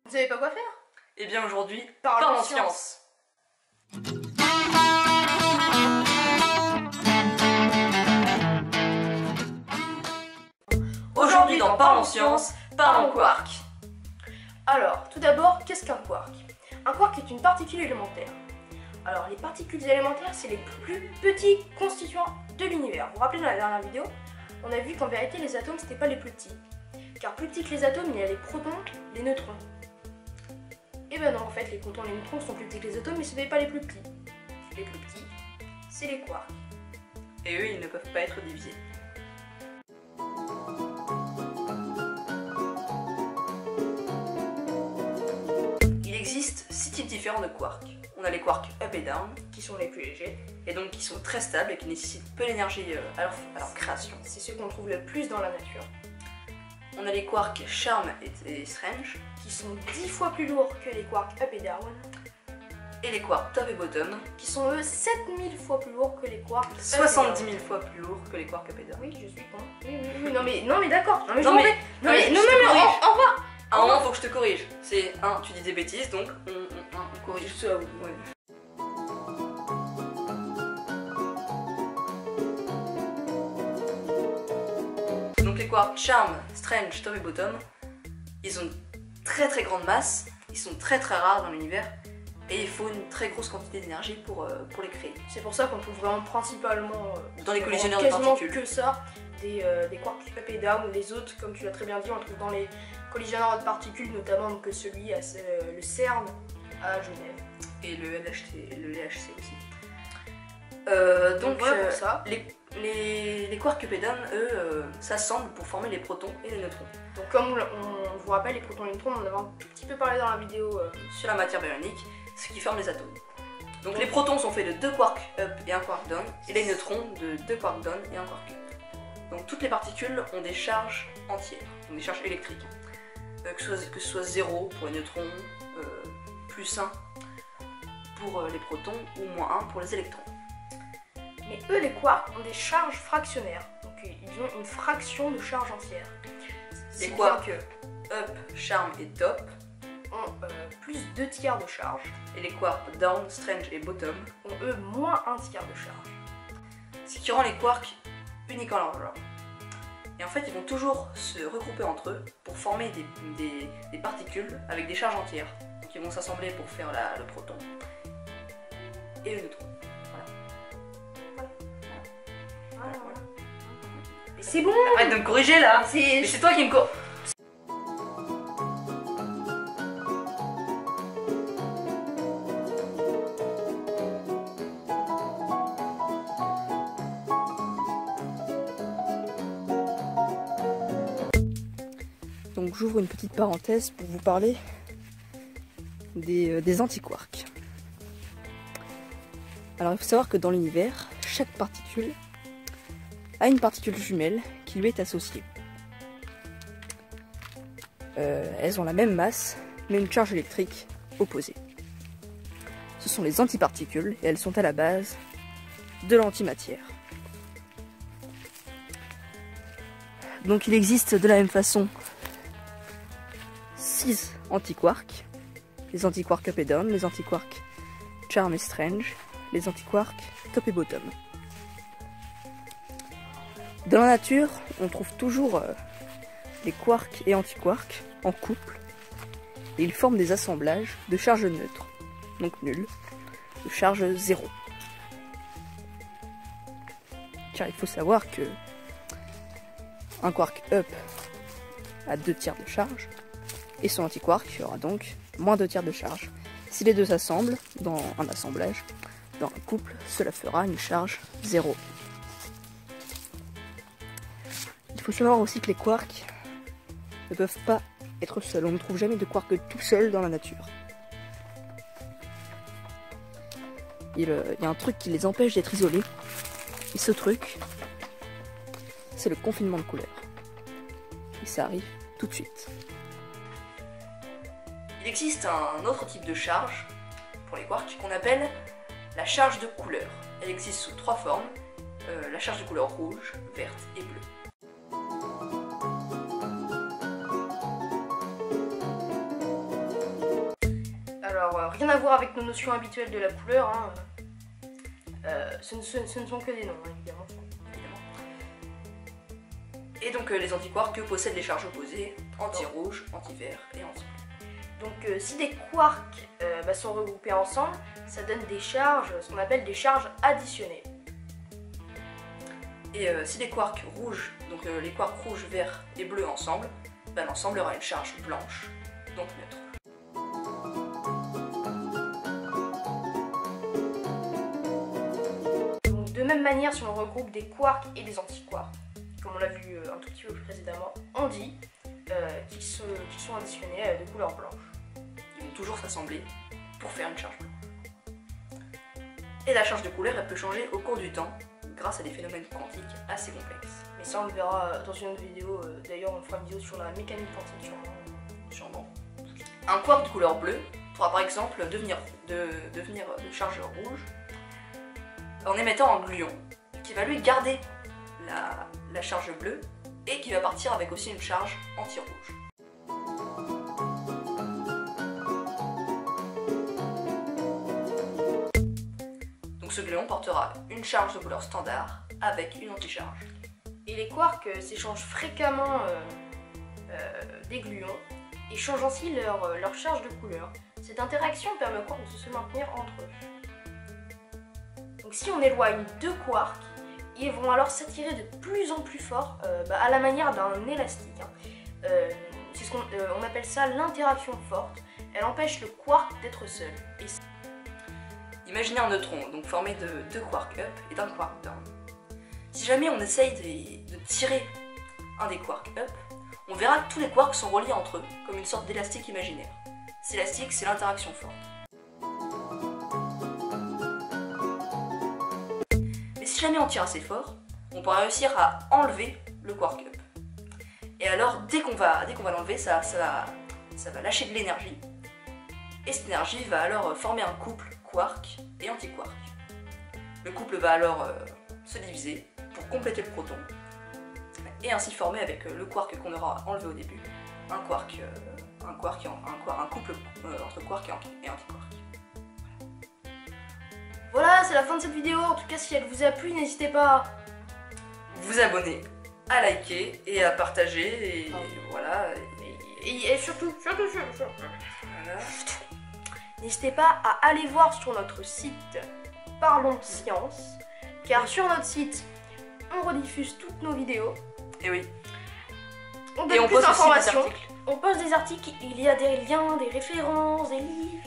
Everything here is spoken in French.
Vous savez pas quoi faire? Eh bien aujourd'hui, Parlons en science. Aujourd'hui dans Parlons Science, parlons quark. Alors, tout d'abord, qu'est-ce qu'un quark? Un quark est une particule élémentaire. Alors, les particules élémentaires, c'est les plus petits constituants de l'univers. Vous vous rappelez dans la dernière vidéo, on a vu qu'en vérité, les atomes, c'était pas les plus petits. Car plus petits que les atomes, il y a les protons, les neutrons. Et ben non, en fait, les protons et les neutrons sont plus petits que les atomes, mais ce n'est pas les plus petits. Les plus petits, c'est les quarks. Et eux, ils ne peuvent pas être divisés. Il existe 6 types différents de quarks. On a les quarks up et down, Qui sont les plus légers. et donc qui sont très stables et qui nécessitent peu d'énergie à leur création. C'est ceux qu'on trouve le plus dans la nature. On a les quarks charm et strange, Qui sont 10 fois plus lourds que les quarks up et down. et les quarks top et bottom, Qui sont eux 7000 fois plus lourds que les quarks up et 70 down. 000 fois plus lourds que les quarks up et down. Oui, je suis con. Oui, non mais d'accord. Non mais, Non, je m'en vais. Non mais, je non, te non, corrige. au revoir. À un moment, faut que je te corrige. C'est tu dis des bêtises, donc on corrige. Ça, ouais. Donc les quarks charm, strange, top et bottom, ils ont une très grande masse, ils sont très rares dans l'univers, et il faut une très grosse quantité d'énergie pour les créer. C'est pour ça qu'on trouve vraiment principalement Dans les collisionneurs de quasiment particules. que ça, des quarks up et down. Les autres, comme tu l'as très bien dit, on le trouve dans les collisionneurs de particules, notamment donc, celui à le CERN à Genève. Et le LHC aussi. Donc voilà pour ça. Les quarks up et down, eux, s'assemblent pour former les protons et les neutrons. Donc comme on vous rappelle, les protons et les neutrons, on en avait un tout petit peu parlé dans la vidéo. Sur la matière baryonique, ce qui forme les atomes. Donc les protons sont faits de 2 quarks up et 1 quark down, et les neutrons de 2 quarks down et 1 quark up. Donc toutes les particules ont des charges entières, donc des charges électriques. Que ce soit 0 pour les neutrons, plus 1 pour les protons, ou moins 1 pour les électrons. Mais eux, les quarks, ont des charges fractionnaires. Donc ils ont une fraction de charge entière. Les quarks up, charm et top, ont plus 2 tiers de charge, et les quarks down, strange et bottom, ont eux moins 1 tiers de charge. ce qui rend les quarks uniques en leur genre. Et en fait, ils vont toujours se regrouper entre eux pour former des particules avec des charges entières. Donc ils vont s'assembler pour faire le proton et le neutron. Voilà. Mais c'est bon. Arrête de me corriger là. C'est Mais c'est toi qui me corrige. Donc j'ouvre une petite parenthèse pour vous parler des antiquarks. Alors il faut savoir que dans l'univers, chaque particule a une particule jumelle qui lui est associée. Elles ont la même masse, mais une charge électrique opposée. Ce sont les antiparticules et elles sont à la base de l'antimatière. Donc il existe de la même façon 6 antiquarks, les antiquarks up et down, les antiquarks charm et strange, les antiquarks top et bottom. Dans la nature, on trouve toujours les quarks et antiquarks en couple, et ils forment des assemblages de charges neutres, donc nulles, de charge 0. Car il faut savoir que un quark up a 2 tiers de charge, et son antiquark aura donc moins 2 tiers de charge. Si les deux s'assemblent dans un assemblage, dans un couple, cela fera une charge 0. Il faut savoir aussi que les quarks ne peuvent pas être seuls. On ne trouve jamais de quark tout seul dans la nature. Il y a un truc qui les empêche d'être isolés. Et ce truc, c'est le confinement de couleurs. Et ça arrive tout de suite. Il existe un autre type de charge pour les quarks qu'on appelle la charge de couleur. Elle existe sous 3 formes, la charge de couleur rouge, verte et bleue. rien à voir avec nos notions habituelles de la couleur. Hein. Ce ne sont que des noms, hein, évidemment. Et donc les antiquarks possèdent les charges opposées, anti-rouge, anti-vert et anti. Donc si des quarks sont regroupés ensemble, ça donne des charges, ce qu'on appelle des charges additionnées. Et si des quarks rouges, donc les quarks rouges, verts et bleus ensemble, l'ensemble aura une charge blanche, donc neutre. Donc de même manière, si on regroupe des quarks et des antiquarks, comme on l'a vu un tout petit peu précédemment, on dit qu'ils sont additionnés de couleur blanche. Ils vont toujours s'assembler pour faire une charge blanche. Et la charge de couleur, elle peut changer au cours du temps, grâce à des phénomènes quantiques assez complexes. Mais ça on le verra dans une autre vidéo, d'ailleurs on fera une vidéo sur la mécanique quantique sûrement. Un quark de couleur bleue pourra par exemple devenir de charge rouge en émettant un gluon qui va lui garder la charge bleue et qui va partir avec aussi une charge anti-rouge. Donc ce gluon portera une charge de couleur standard avec une anticharge. Et les quarks s'échangent fréquemment des gluons et changent aussi leur charge de couleur. Cette interaction permet aux quarks de se maintenir entre eux. Donc si on éloigne deux quarks, ils vont alors s'attirer de plus en plus fort à la manière d'un élastique. Hein. C'est ce qu'on appelle ça l'interaction forte. Elle empêche le quark d'être seul. Imaginez un neutron, donc formé de deux quarks up et d'un quark down. Si jamais on essaye de tirer un des quarks up, on verra que tous les quarks sont reliés entre eux, comme une sorte d'élastique imaginaire. Cet élastique, c'est l'interaction forte. Mais si jamais on tire assez fort, on pourra réussir à enlever le quark up. Et alors, dès qu'on va l'enlever, ça va lâcher de l'énergie. Et cette énergie va alors former un couple quark et antiquark. Le couple va alors se diviser pour compléter le proton et ainsi former avec le quark qu'on aura enlevé au début un couple entre quark et antiquark. Voilà, c'est la fin de cette vidéo. En tout cas, si elle vous a plu, n'hésitez pas à vous abonner, à liker et à partager et voilà. Et surtout, Voilà. N'hésitez pas à aller voir sur notre site Parlons Science, car sur notre site, on rediffuse toutes nos vidéos. Et oui. On donne plus d'informations. On poste des articles, il y a des liens, des références, des livres.